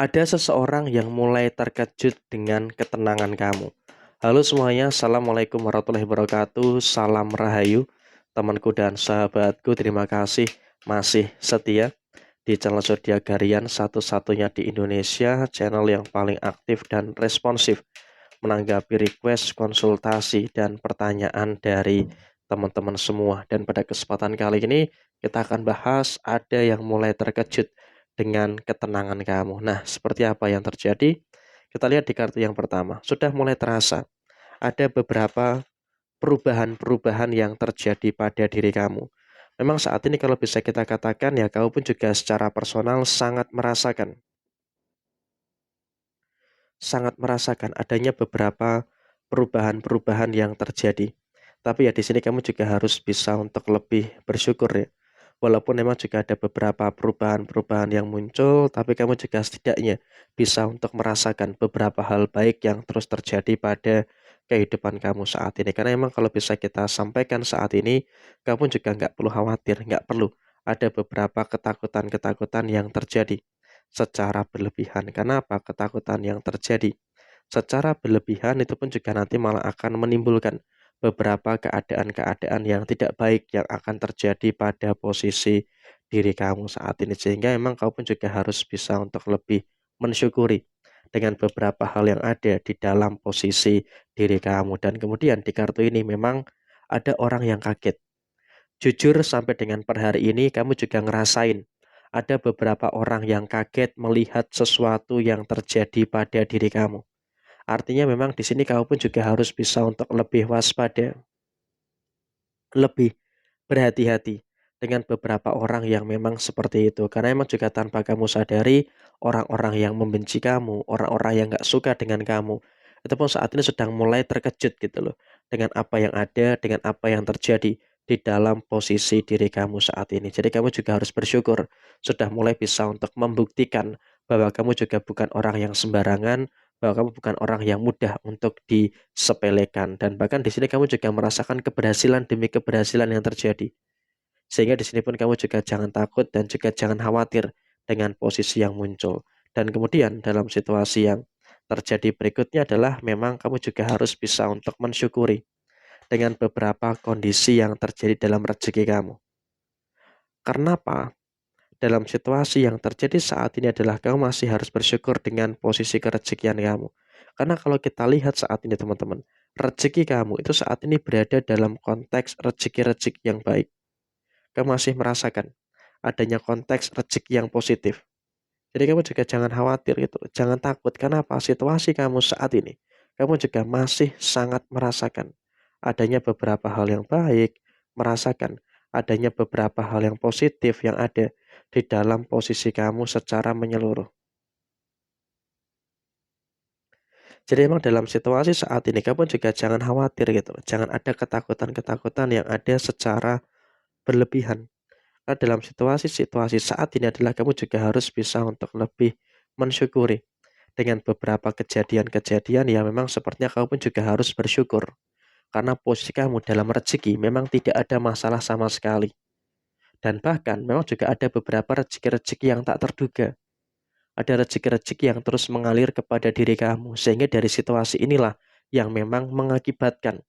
Ada seseorang yang mulai terkejut dengan ketenangan kamu. Halo semuanya, Assalamualaikum warahmatullahi wabarakatuh. Salam Rahayu, temanku dan sahabatku. Terima kasih masih setia di channel Zodiak Harian, satu-satunya di Indonesia, channel yang paling aktif dan responsif menanggapi request, konsultasi, dan pertanyaan dari teman-teman semua. Dan pada kesempatan kali ini kita akan bahas ada yang mulai terkejut dengan ketenangan kamu. Nah, seperti apa yang terjadi? Kita lihat di kartu yang pertama. Sudah mulai terasa ada beberapa perubahan-perubahan yang terjadi pada diri kamu. Memang saat ini kalau bisa kita katakan ya kamu pun juga secara personal sangat merasakan adanya beberapa perubahan-perubahan yang terjadi. Tapi ya di sini kamu juga harus bisa untuk lebih bersyukur ya. Walaupun memang juga ada beberapa perubahan-perubahan yang muncul, tapi kamu juga setidaknya bisa untuk merasakan beberapa hal baik yang terus terjadi pada kehidupan kamu saat ini. Karena memang kalau bisa kita sampaikan saat ini, kamu juga nggak perlu khawatir, nggak perlu ada beberapa ketakutan-ketakutan yang terjadi secara berlebihan. Kenapa ketakutan yang terjadi secara berlebihan itu pun juga nanti malah akan menimbulkan beberapa keadaan-keadaan yang tidak baik yang akan terjadi pada posisi diri kamu saat ini. Sehingga memang kamu pun juga harus bisa untuk lebih mensyukuri dengan beberapa hal yang ada di dalam posisi diri kamu. Dan kemudian di kartu ini memang ada orang yang kaget. Jujur sampai dengan per hari ini kamu juga ngerasain ada beberapa orang yang kaget melihat sesuatu yang terjadi pada diri kamu. Artinya memang di sini kamu pun juga harus bisa untuk lebih waspada, lebih berhati-hati dengan beberapa orang yang memang seperti itu. Karena memang juga tanpa kamu sadari, orang-orang yang membenci kamu, orang-orang yang nggak suka dengan kamu, itu pun saat ini sedang mulai terkejut gitu loh. Dengan apa yang ada, dengan apa yang terjadi di dalam posisi diri kamu saat ini. Jadi kamu juga harus bersyukur, sudah mulai bisa untuk membuktikan bahwa kamu juga bukan orang yang sembarangan, bahwa kamu bukan orang yang mudah untuk disepelekan. Dan bahkan di sini kamu juga merasakan keberhasilan demi keberhasilan yang terjadi. Sehingga di sini pun kamu juga jangan takut dan juga jangan khawatir dengan posisi yang muncul. Dan kemudian dalam situasi yang terjadi berikutnya adalah memang kamu juga harus bisa untuk mensyukuri dengan beberapa kondisi yang terjadi dalam rezeki kamu. Karena apa? Dalam situasi yang terjadi saat ini adalah kamu masih harus bersyukur dengan posisi kerezekian kamu. Karena kalau kita lihat saat ini teman-teman, rezeki kamu itu saat ini berada dalam konteks rezeki-rezeki yang baik. Kamu masih merasakan adanya konteks rezeki yang positif. Jadi kamu juga jangan khawatir gitu, jangan takut. Karena apa? Situasi kamu saat ini, kamu juga masih sangat merasakan adanya beberapa hal yang baik, merasakan adanya beberapa hal yang positif yang ada di dalam posisi kamu secara menyeluruh. Jadi emang dalam situasi saat ini kamu juga jangan khawatir gitu, jangan ada ketakutan-ketakutan yang ada secara berlebihan. Karena dalam situasi-situasi saat ini adalah kamu juga harus bisa untuk lebih mensyukuri dengan beberapa kejadian-kejadian yang memang sepertinya kamu pun juga harus bersyukur. Karena posisi kamu dalam rezeki memang tidak ada masalah sama sekali. Dan bahkan memang juga ada beberapa rezeki-rezeki yang tak terduga. Ada rezeki-rezeki yang terus mengalir kepada diri kamu. Sehingga dari situasi inilah yang memang mengakibatkan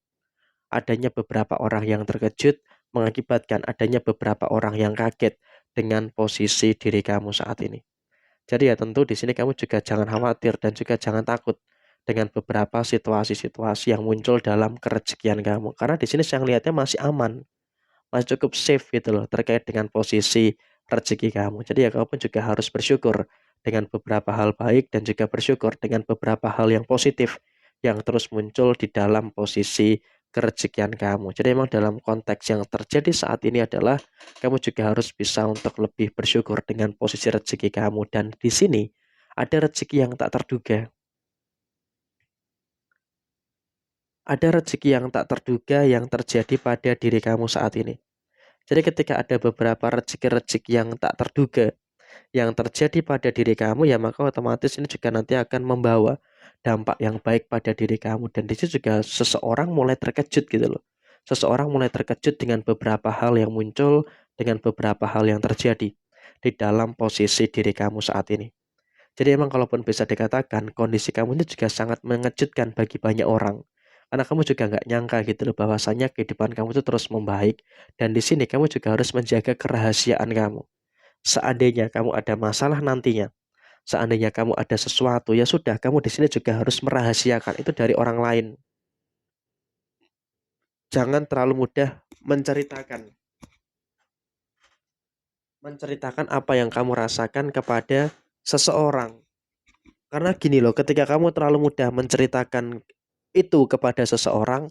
adanya beberapa orang yang terkejut, mengakibatkan adanya beberapa orang yang kaget dengan posisi diri kamu saat ini. Jadi ya tentu di sini kamu juga jangan khawatir dan juga jangan takut dengan beberapa situasi-situasi yang muncul dalam kerezekian kamu. Karena di sini saya lihatnya masih aman, masih cukup safe gitu loh terkait dengan posisi rezeki kamu. Jadi ya kamu pun juga harus bersyukur dengan beberapa hal baik dan juga bersyukur dengan beberapa hal yang positif yang terus muncul di dalam posisi kerezekian kamu. Jadi memang dalam konteks yang terjadi saat ini adalah kamu juga harus bisa untuk lebih bersyukur dengan posisi rezeki kamu dan di sini ada rezeki yang tak terduga. Ada rezeki yang tak terduga yang terjadi pada diri kamu saat ini. Jadi ketika ada beberapa rezeki-rezeki yang tak terduga yang terjadi pada diri kamu ya maka otomatis ini juga nanti akan membawa dampak yang baik pada diri kamu dan di situ juga seseorang mulai terkejut gitu loh. Seseorang mulai terkejut dengan beberapa hal yang muncul, dengan beberapa hal yang terjadi di dalam posisi diri kamu saat ini. Jadi emang kalaupun bisa dikatakan kondisi kamu ini juga sangat mengejutkan bagi banyak orang. Karena kamu juga nggak nyangka gitu loh bahwasanya kehidupan kamu itu terus membaik dan di sini kamu juga harus menjaga kerahasiaan kamu. Seandainya kamu ada masalah nantinya, seandainya kamu ada sesuatu, ya sudah kamu di sini juga harus merahasiakan itu dari orang lain. Jangan terlalu mudah menceritakan menceritakan apa yang kamu rasakan kepada seseorang. Karena gini loh, ketika kamu terlalu mudah menceritakan itu kepada seseorang,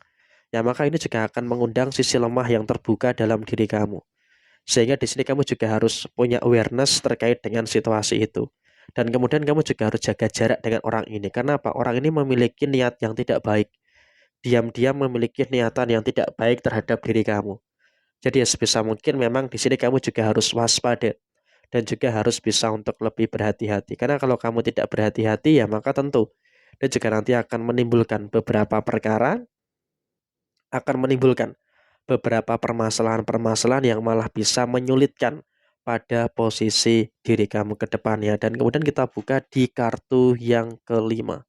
ya maka ini juga akan mengundang sisi lemah yang terbuka dalam diri kamu. Sehingga di sini kamu juga harus punya awareness terkait dengan situasi itu. Dan kemudian kamu juga harus jaga jarak dengan orang ini. Karena apa? Orang ini memiliki niat yang tidak baik. Diam-diam memiliki niatan yang tidak baik terhadap diri kamu. Jadi ya sebisa mungkin memang di sini kamu juga harus waspada dan juga harus bisa untuk lebih berhati-hati. Karena kalau kamu tidak berhati-hati ya maka tentu dan juga nanti akan menimbulkan beberapa perkara, akan menimbulkan beberapa permasalahan-permasalahan yang malah bisa menyulitkan pada posisi diri kamu ke depannya. Dan kemudian kita buka di kartu yang kelima.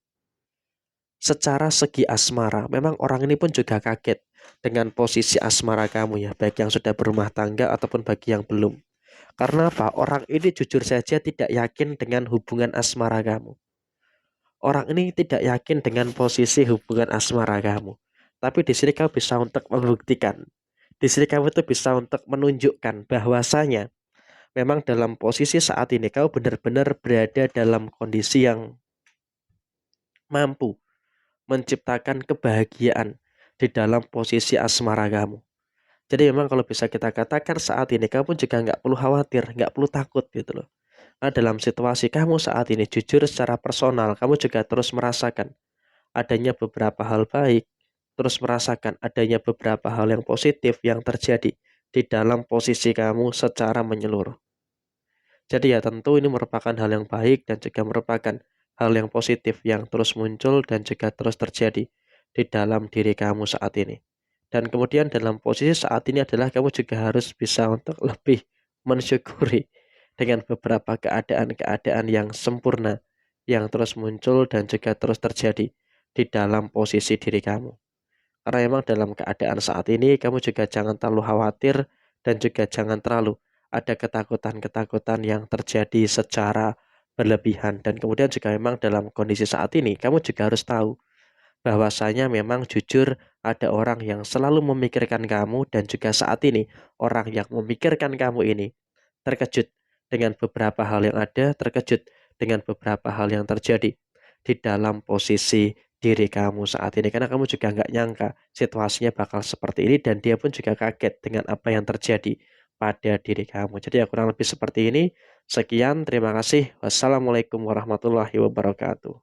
Secara segi asmara, memang orang ini pun juga kaget dengan posisi asmara kamu ya, baik yang sudah berumah tangga ataupun bagi yang belum. Karena apa? Orang ini jujur saja tidak yakin dengan hubungan asmara kamu. Orang ini tidak yakin dengan posisi hubungan asmara kamu. Tapi di sini kamu bisa untuk membuktikan. Di sini kamu tuh bisa untuk menunjukkan bahwasanya memang dalam posisi saat ini kamu benar-benar berada dalam kondisi yang mampu menciptakan kebahagiaan di dalam posisi asmara kamu. Jadi memang kalau bisa kita katakan saat ini kamu pun juga nggak perlu khawatir, nggak perlu takut gitu loh. Nah, dalam situasi kamu saat ini jujur secara personal, kamu juga terus merasakan adanya beberapa hal baik, terus merasakan adanya beberapa hal yang positif yang terjadi di dalam posisi kamu secara menyeluruh. Jadi ya tentu ini merupakan hal yang baik dan juga merupakan hal yang positif yang terus muncul dan juga terus terjadi di dalam diri kamu saat ini. Dan kemudian dalam posisi saat ini adalah kamu juga harus bisa untuk lebih mensyukuri dengan beberapa keadaan-keadaan yang sempurna yang terus muncul dan juga terus terjadi di dalam posisi diri kamu. Karena memang dalam keadaan saat ini kamu juga jangan terlalu khawatir dan juga jangan terlalu ada ketakutan-ketakutan yang terjadi secara berlebihan. Dan kemudian juga memang dalam kondisi saat ini kamu juga harus tahu bahwasanya memang jujur ada orang yang selalu memikirkan kamu dan juga saat ini orang yang memikirkan kamu ini terkejut dengan beberapa hal yang ada, terkejut dengan beberapa hal yang terjadi di dalam posisi diri kamu saat ini. Karena kamu juga nggak nyangka situasinya bakal seperti ini dan dia pun juga kaget dengan apa yang terjadi pada diri kamu. Jadi ya kurang lebih seperti ini. Sekian, terima kasih. Wassalamualaikum warahmatullahi wabarakatuh.